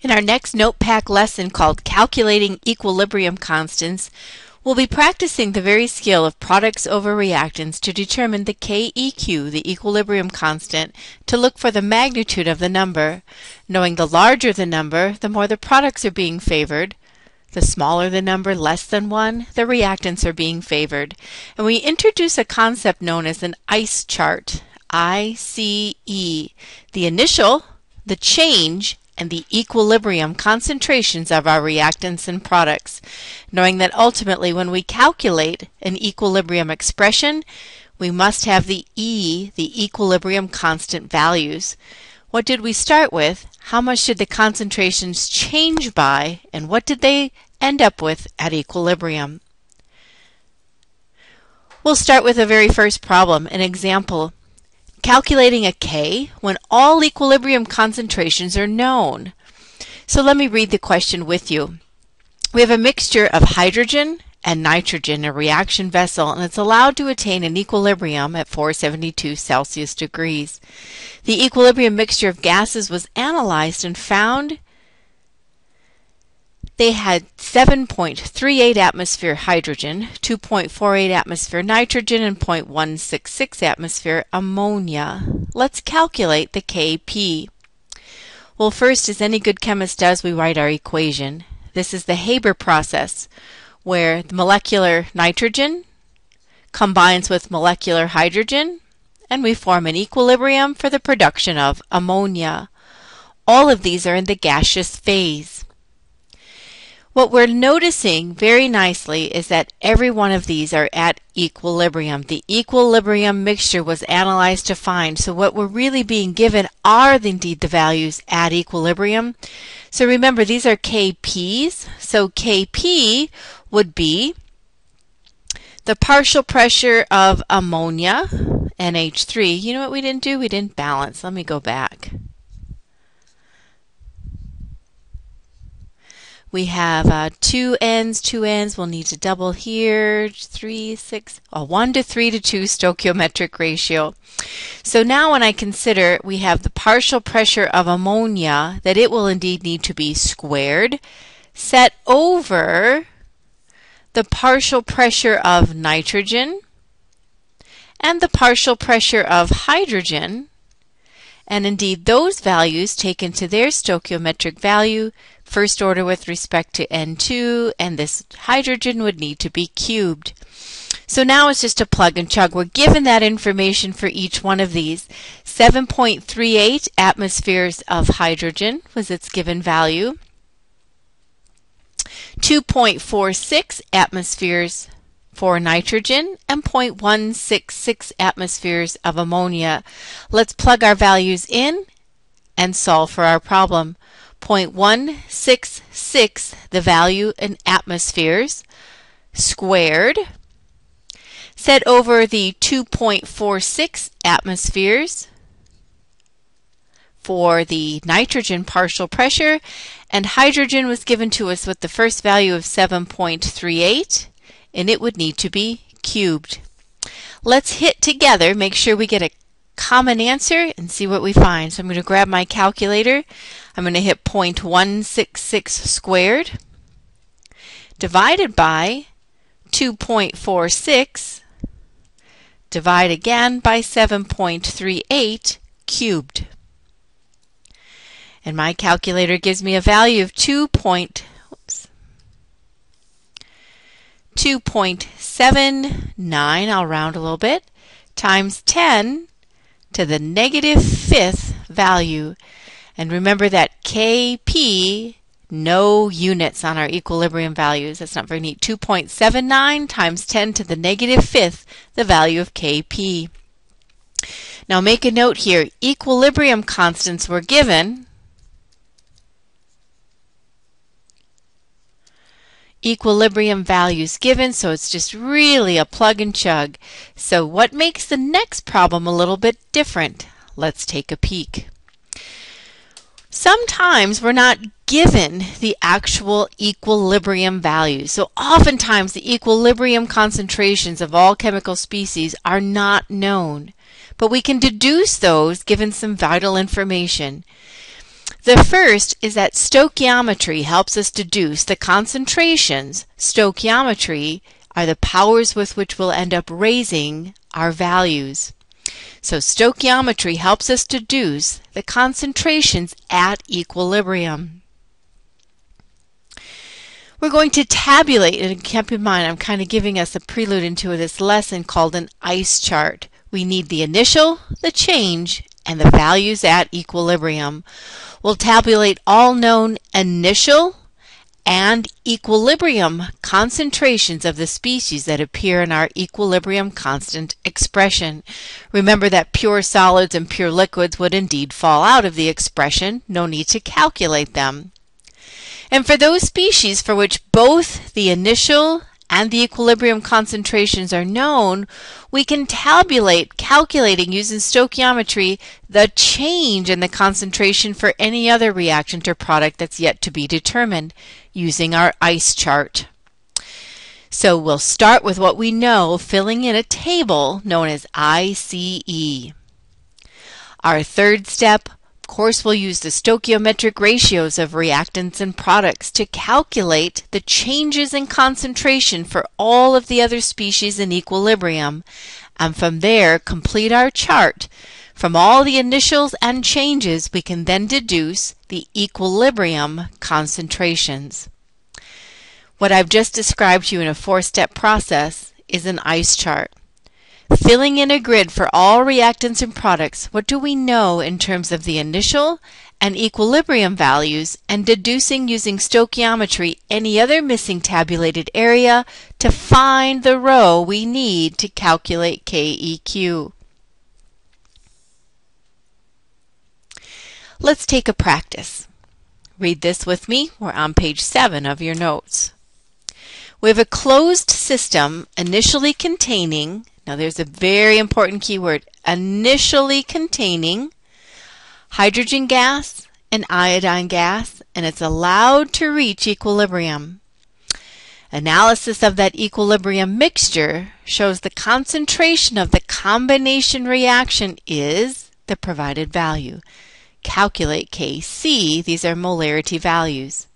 In our next NotePak lesson called Calculating Equilibrium Constants, we'll be practicing the very skill of products over reactants to determine the KEQ, the equilibrium constant, to look for the magnitude of the number. Knowing the larger the number, the more the products are being favored. The smaller the number, less than 1, the reactants are being favored. And we introduce a concept known as an ICE chart, ICE, the initial, the change, and the equilibrium concentrations of our reactants and products, knowing that ultimately when we calculate an equilibrium expression, we must have the E, the equilibrium constant values. What did we start with? How much did the concentrations change by, and what did they end up with at equilibrium? We'll start with the very first problem, an example. Calculating a K when all equilibrium concentrations are known. So let me read the question with you. We have a mixture of hydrogen and nitrogen in a reaction vessel, and it's allowed to attain an equilibrium at 472 Celsius degrees. The equilibrium mixture of gases was analyzed and found they had 7.38 atmosphere hydrogen, 2.48 atmosphere nitrogen, and 0.166 atmosphere ammonia. Let's calculate the Kp. Well, first, as any good chemist does, we write our equation. This is the Haber process, where the molecular nitrogen combines with molecular hydrogen, and we form an equilibrium for the production of ammonia. All of these are in the gaseous phase. What we're noticing very nicely is that every one of these are at equilibrium. The equilibrium mixture was analyzed to find. So what we're really being given are indeed the values at equilibrium. So remember, these are Kp's. So Kp would be the partial pressure of ammonia, NH3. You know what we didn't do? We didn't balance. Let me go back. We have two ends. We'll need to double here. 3, 6, 1 to 3 to 2 stoichiometric ratio. So now when I consider we have the partial pressure of ammonia, that it will indeed need to be squared, set over the partial pressure of nitrogen and the partial pressure of hydrogen, and indeed those values taken to their stoichiometric value, first order with respect to N2, and this hydrogen would need to be cubed. So now it's just a plug and chug. We're given that information for each one of these. 7.38 atmospheres of hydrogen was its given value. 2.46 atmospheres for nitrogen, and 0.166 atmospheres of ammonia. Let's plug our values in and solve for our problem. 0.166, the value in atmospheres, squared, set over the 2.46 atmospheres for the nitrogen partial pressure, and hydrogen was given to us with the first value of 7.38, and it would need to be cubed. Let's hit together, make sure we get a common answer, and see what we find. So I'm going to grab my calculator. I'm going to hit 0.166 squared divided by 2.46, divide again by 7.38 cubed. And my calculator gives me a value of 2.79, I'll round a little bit, times 10 to the negative 5th value. And remember that Kp, no units on our equilibrium values. That's not very neat. 2.79 times 10 to the negative 5th, the value of Kp. Now make a note here. Equilibrium constants were given. Equilibrium values given, so it's just really a plug and chug. So what makes the next problem a little bit different? Let's take a peek. Sometimes we're not given the actual equilibrium values. So oftentimes the equilibrium concentrations of all chemical species are not known, but we can deduce those given some vital information. The first is that stoichiometry helps us deduce the concentrations. Stoichiometry are the powers with which we'll end up raising our values. So stoichiometry helps us deduce the concentrations at equilibrium. We're going to tabulate, and keep in mind I'm kind of giving us a prelude into this lesson called an ice chart. We need the initial, the change, and the values at equilibrium. We'll tabulate all known initial and equilibrium concentrations of the species that appear in our equilibrium constant expression. Remember that pure solids and pure liquids would indeed fall out of the expression. No need to calculate them. And for those species for which both the initial and the equilibrium concentrations are known, we can calculating using stoichiometry the change in the concentration for any other reactant or product that's yet to be determined using our ice chart. So we'll start with what we know, filling in a table known as ICE. Our third step, of course, we'll use the stoichiometric ratios of reactants and products to calculate the changes in concentration for all of the other species in equilibrium, and from there complete our chart. From all the initials and changes, we can then deduce the equilibrium concentrations. What I've just described to you in a four-step process is an ice chart. Filling in a grid for all reactants and products, what do we know in terms of the initial and equilibrium values, and deducing using stoichiometry any other missing tabulated area to find the row we need to calculate KEQ. Let's take a practice. Read this with me. We're on page 7 of your notes. We have a closed system initially containing, now there's a very important keyword, initially containing hydrogen gas and iodine gas, and it's allowed to reach equilibrium. Analysis of that equilibrium mixture shows the concentration of the combination reaction is the provided value. Calculate Kc, these are molarity values.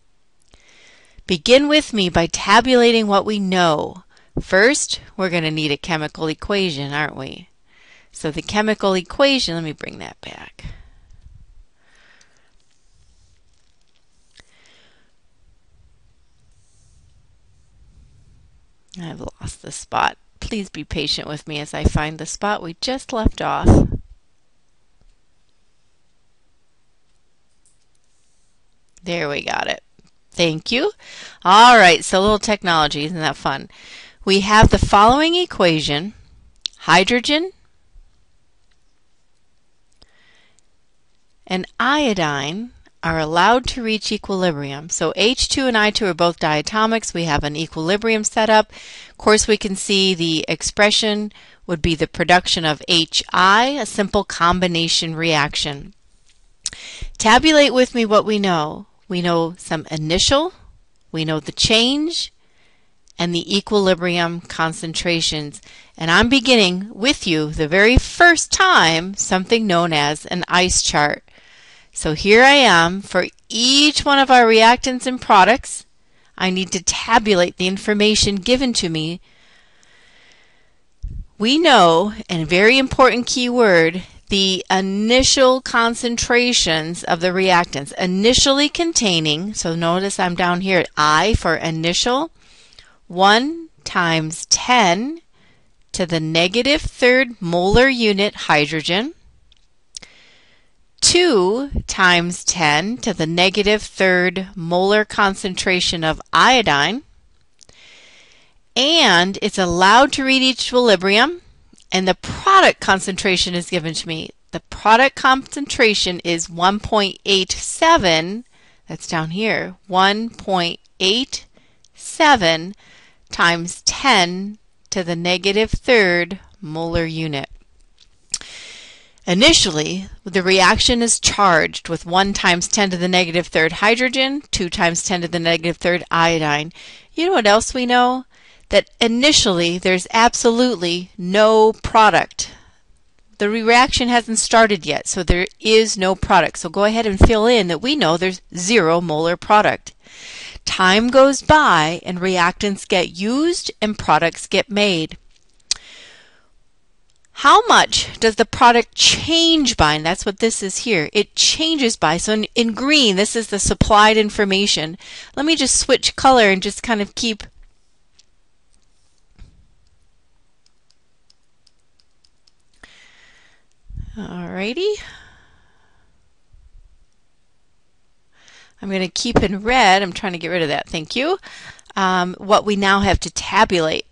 Begin with me by tabulating what we know. First, we're going to need a chemical equation, aren't we? So the chemical equation, let me bring that back. I've lost the spot. Please be patient with me as I find the spot we just left off. There, we got it. Thank you. All right, so a little technology, isn't that fun? We have the following equation. Hydrogen and iodine are allowed to reach equilibrium. So H2 and I2 are both diatomics. We have an equilibrium set up. Of course, we can see the expression would be the production of HI, a simple combination reaction. Tabulate with me what we know. We know some initial, we know the change, and the equilibrium concentrations. And I'm beginning with you the very first time something known as an ice chart. So here I am for each one of our reactants and products. I need to tabulate the information given to me. We know, and very important key word, the initial concentrations of the reactants. Initially containing, so notice I'm down here at I for initial, 1 times 10 to the negative third molar unit hydrogen, 2 times 10 to the negative third molar concentration of iodine, and it's allowed to reach equilibrium, and the product concentration is given to me. The product concentration is 1.87, that's down here, 1.87 times 10 to the negative third molar unit. Initially, the reaction is charged with 1 times 10 to the negative third hydrogen, 2 times 10 to the negative third iodine. You know what else we know? That initially there's absolutely no product. the reaction hasn't started yet, so there is no product. So go ahead and fill in that we know there's 0 molar product. Time goes by and reactants get used and products get made. How much does the product change by? And that's what this is here. It changes by. So in green, this is the supplied information. Let me just switch color and just kind of keep alrighty. I'm going to keep in red. I'm trying to get rid of that. Thank you. What we now have to tabulate.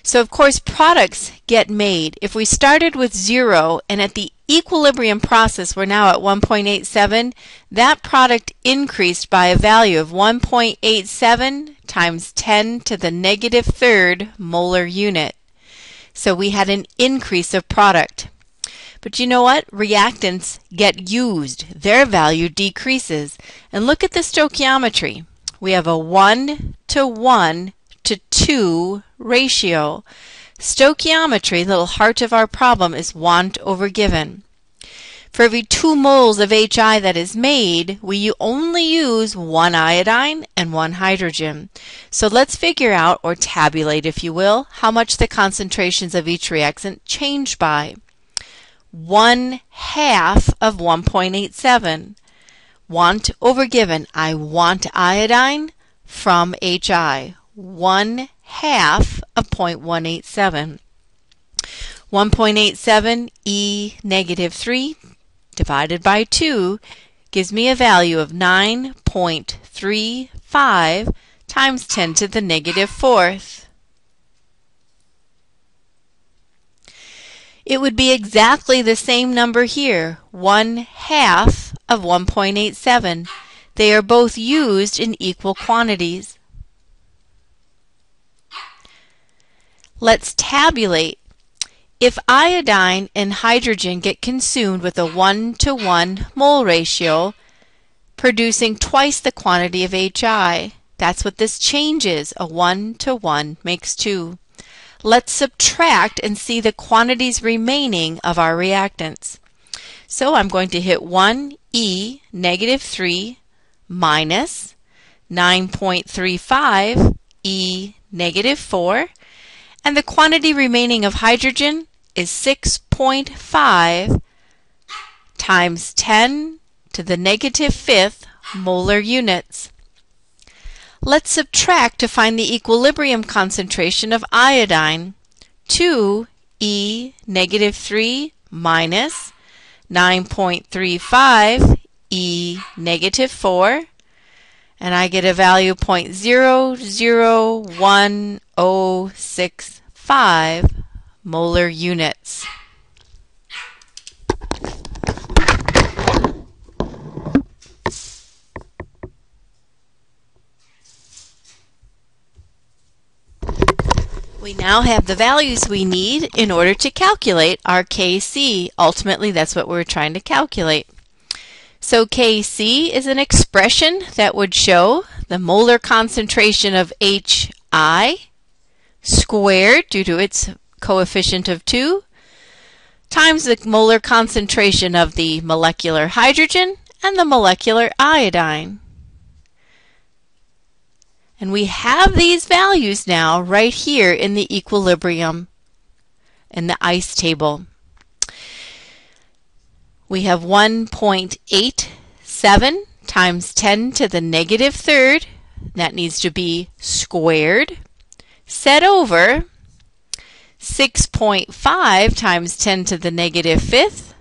So of course products get made. If we started with 0 and at the equilibrium process we're now at 1.87, that product increased by a value of 1.87 times 10 to the negative third molar unit. So we had an increase of product. But you know what? Reactants get used. Their value decreases. And look at the stoichiometry. We have a 1 to 1 to 2 ratio. Stoichiometry, the little heart of our problem, is want over given. For every 2 moles of HI that is made, we only use 1 iodine and 1 hydrogen. So let's figure out, or tabulate if you will, how much the concentrations of each reactant change by. 1/2 of 1.87. Want over given. I want iodine from HI. 1/2 of 0.187. 1.87 E negative 3 divided by 2 gives me a value of 9.35 times 10 to the negative 4th. It would be exactly the same number here, 1/2 of 1.87. They are both used in equal quantities. Let's tabulate. If iodine and hydrogen get consumed with a 1 to 1 mole ratio, producing twice the quantity of HI, that's what this change is. A 1 to 1 makes 2. Let's subtract and see the quantities remaining of our reactants. So I'm going to hit 1E negative 3 minus 9.35 E negative 4, and the quantity remaining of hydrogen is 6.5 times 10 to the negative 5th molar units. Let's subtract to find the equilibrium concentration of iodine. 2E negative 3 minus 9.35 E negative 4, and I get a value of 0.001065 molar units. We now have the values we need in order to calculate our Kc. Ultimately, that's what we're trying to calculate. So Kc is an expression that would show the molar concentration of HI squared due to its coefficient of 2 times the molar concentration of the molecular hydrogen and the molecular iodine. And we have these values now right here in the equilibrium in the ICE table. We have 1.87 times 10 to the negative 3rd. That needs to be squared. Set over 6.5 times 10 to the negative 5th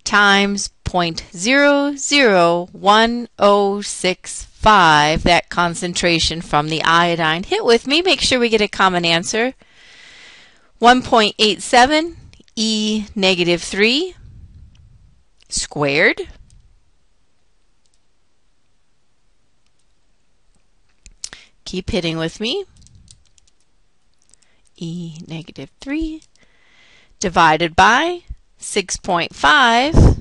times 0.001065, that concentration from the iodine. Hit with me, make sure we get a common answer. 1.87 E negative 3 squared keep hitting with me. E negative 3 divided by 6.5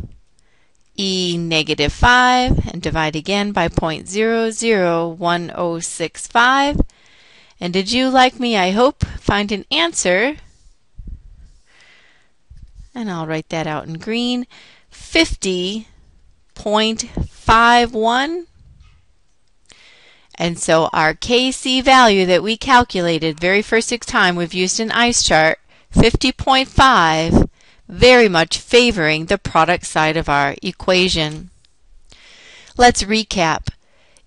E negative 5, and divide again by 0.001065. And did you, like me, I hope, find an answer and I'll write that out in green, 50.51. And so our Kc value that we calculated very first time we've used an ice chart, 50.5, very much favoring the product side of our equation. Let's recap.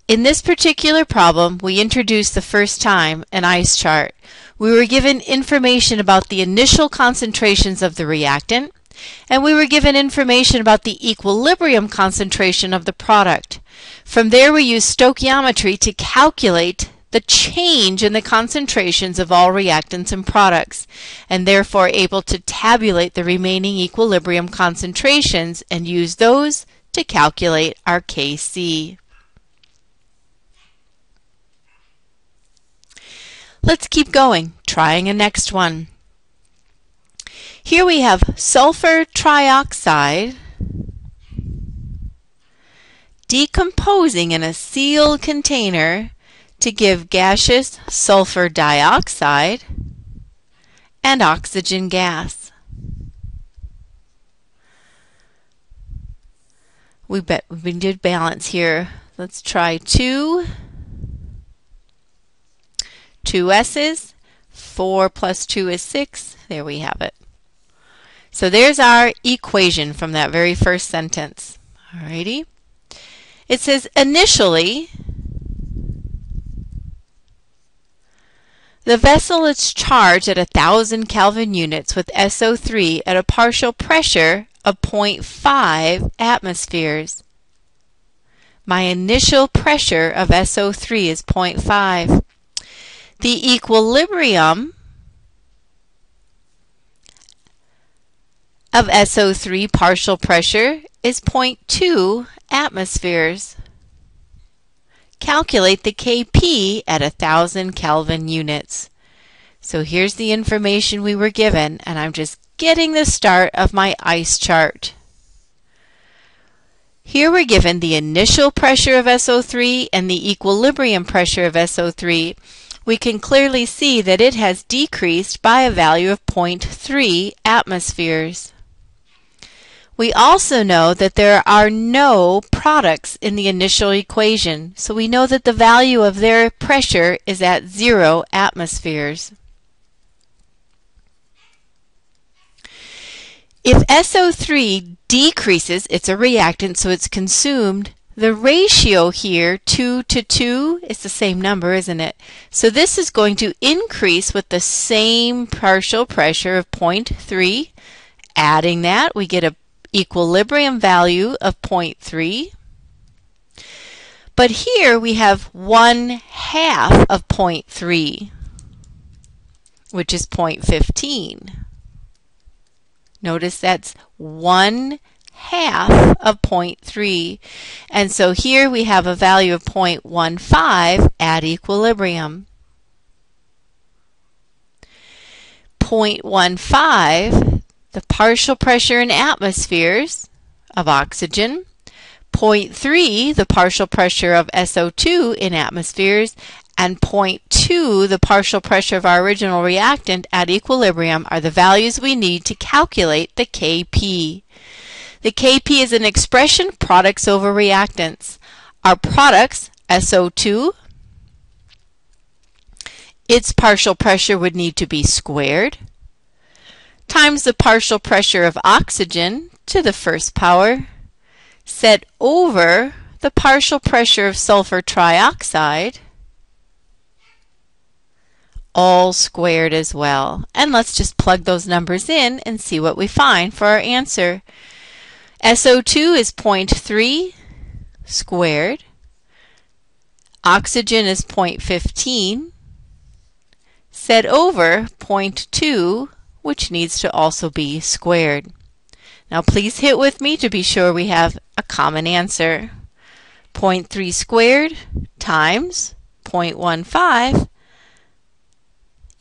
In this particular problem, we introduced the first time an ice chart. We were given information about the initial concentrations of the reactant, and we were given information about the equilibrium concentration of the product. From there, we used stoichiometry to calculate the change in the concentrations of all reactants and products, and therefore able to tabulate the remaining equilibrium concentrations and use those to calculate our Kc. Let's keep going, trying a next one. Here we have sulfur trioxide decomposing in a sealed container to give gaseous sulfur dioxide and oxygen gas. We did balance here. Let's try two S's. 4 plus 2 is 6. There we have it. So there's our equation from that very first sentence. Alrighty. It says initially the vessel is charged at 1,000 Kelvin units with SO3 at a partial pressure of 0.5 atmospheres. My initial pressure of SO3 is 0.5. The equilibrium of SO3 partial pressure is 0.2 atmospheres. Calculate the Kp at 1,000 Kelvin units. So here's the information we were given, and I'm just getting the start of my ice chart. Here we're given the initial pressure of SO3 and the equilibrium pressure of SO3. We can clearly see that it has decreased by a value of 0.3 atmospheres. We also know that there are no products in the initial equation, so we know that the value of their pressure is at 0 atmospheres. If SO3 decreases, it's a reactant, so it's consumed. The ratio here, 2 to 2, is the same number, isn't it? So this is going to increase with the same partial pressure of 0.3. Adding that, we get an equilibrium value of 0.3. But here we have 1/2 of 0.3, which is 0.15. Notice that's 1/2 of 0.3. And so here we have a value of 0.15 at equilibrium. 0.15, the partial pressure in atmospheres of oxygen. 0.3, the partial pressure of SO2 in atmospheres. And 0.2, the partial pressure of our original reactant at equilibrium, are the values we need to calculate the Kp. The Kp is an expression, products over reactants. Our products, SO2, its partial pressure would need to be squared, times the partial pressure of oxygen to the first power, set over the partial pressure of sulfur trioxide, all squared as well. And let's just plug those numbers in and see what we find for our answer. SO2 is 0.3 squared. Oxygen is 0.15 set over 0.2, which needs to also be squared. Now please hit with me to be sure we have a common answer. 0.3 squared times 0.15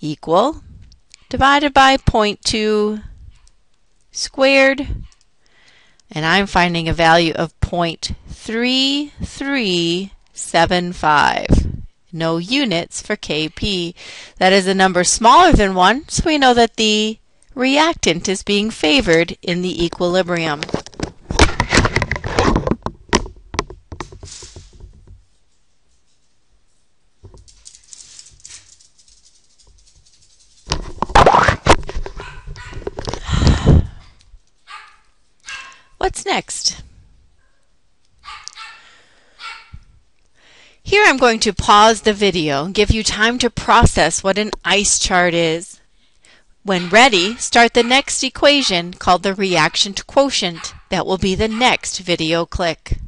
equal, divided by 0.2 squared, and I'm finding a value of 0.3375. No units for Kp. That is a number smaller than 1, so we know that the reactant is being favored in the equilibrium. What's next? Here I'm going to pause the video and give you time to process what an ice chart is. When ready, start the next equation called the reaction quotient. That will be the next video click.